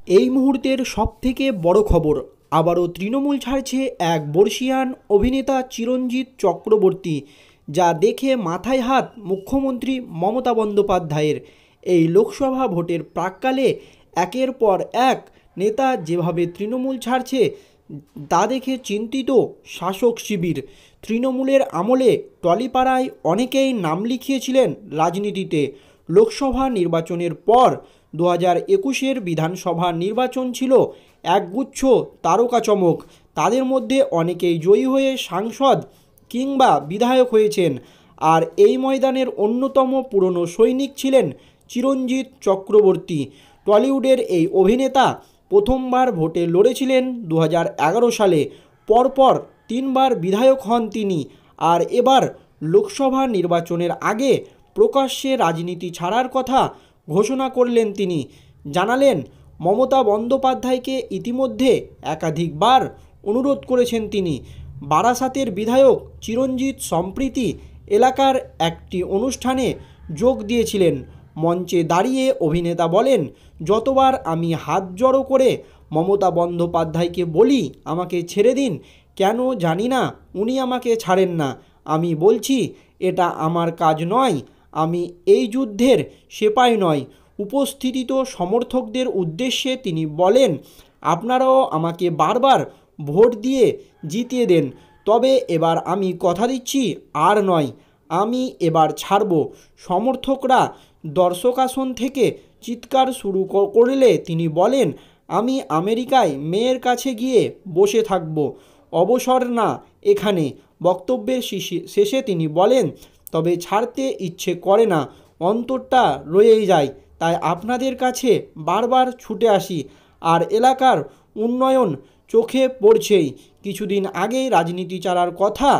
এই মুহূর্তের সবথেকে বড় খবর, আবারও তৃণমূল ছাড়ছে এক বর্ষীয়ান অভিনেতা চিরঞ্জিত চক্রবর্তী, যা দেখে মাথায় হাত মুখ্যমন্ত্রী মমতা বন্দ্যোপাধ্যায়ের। এই লোকসভা ভোটের প্রাক্কালে একের পর এক নেতা যেভাবে তৃণমূল ছাড়ছে তা দেখে চিন্তিত শাসক শিবির। তৃণমূলের আমলে টলিপাড়ায় অনেকেই নাম লিখিয়েছিলেন রাজনীতিতে। লোকসভা নির্বাচনের পর 2021-এর বিধানসভা নির্বাচন ছিল একগুচ্ছ তারকা চমক। তাদের মধ্যে অনেকেই জয়ী হয়ে সাংসদ কিংবা বিধায়ক হয়েছেন, আর এই ময়দানের অন্যতম পুরনো সৈনিক ছিলেন চিরঞ্জিত চক্রবর্তী। টলিউডের এই অভিনেতা প্রথমবার ভোটে লড়েছিলেন 2011 সালে, পরপর 3বার বিধায়ক হন তিনি। আর এবার লোকসভা নির্বাচনের আগে প্রকাশ্যে রাজনীতি ছাড়ার কথা ঘোষণা করলেন তিনি। জানালেন, মমতা বন্দ্যোপাধ্যায়কে ইতিমধ্যে একাধিকবার অনুরোধ করেছেন তিনি। বারাসাতের বিধায়ক চিরঞ্জিত সম্প্রীতি এলাকার একটি অনুষ্ঠানে যোগ দিয়েছিলেন। মঞ্চে দাঁড়িয়ে অভিনেতা বলেন, যতবার আমি হাত জড়ো করে মমতা বন্দ্যোপাধ্যায়কে বলি আমাকে ছেড়ে দিন, কেন জানি না উনি আমাকে ছাড়েন না। আমি বলছি এটা আমার কাজ নয়, আমি এই যুদ্ধের সেপাই নয়। উপস্থিত সমর্থকদের উদ্দেশ্যে তিনি বলেন, আপনারাও আমাকে বারবার ভোট দিয়ে জিতিয়ে দেন, তবে এবার আমি কথা দিচ্ছি আর নয়, আমি এবার ছাড়ব। সমর্থকরা দর্শকাসন থেকে চিৎকার শুরু করলে তিনি বলেন, আমি আমেরিকায় মেয়ের কাছে গিয়ে বসে থাকব, অবসর না এখানে। বক্তব্যের শেষে তিনি বলেন, তবে ছাড়তে ইচ্ছে করে না, অন্তরটা রয়েই যায়, তাই আপনাদের কাছে বারবার ছুটে আসি। আর এলাকার উন্নয়ন চোখে পড়ছেই। কিছুদিন আগেই রাজনীতি ছাড়ার কথা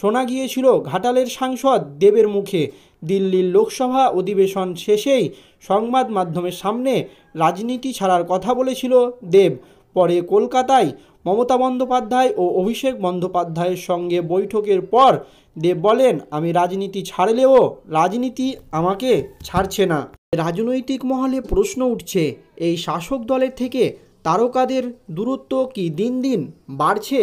শোনা গিয়েছিল ঘাটালের সাংসদ দেবের মুখে। দিল্লির লোকসভা অধিবেশন শেষেই সংবাদ মাধ্যমের সামনে রাজনীতি ছাড়ার কথা বলেছিল দেব। পরে কলকাতায় মমতা বন্দ্যোপাধ্যায় ও অভিষেক বন্দ্যোপাধ্যায়ের সঙ্গে বৈঠকের পর দেব বলেন, আমি রাজনীতি ছাড়লেও রাজনীতি আমাকে ছাড়ছে না। রাজনৈতিক মহলে প্রশ্ন উঠছে, এই শাসক দলের থেকে তারকাদের দূরত্ব কি দিন দিন বাড়ছে?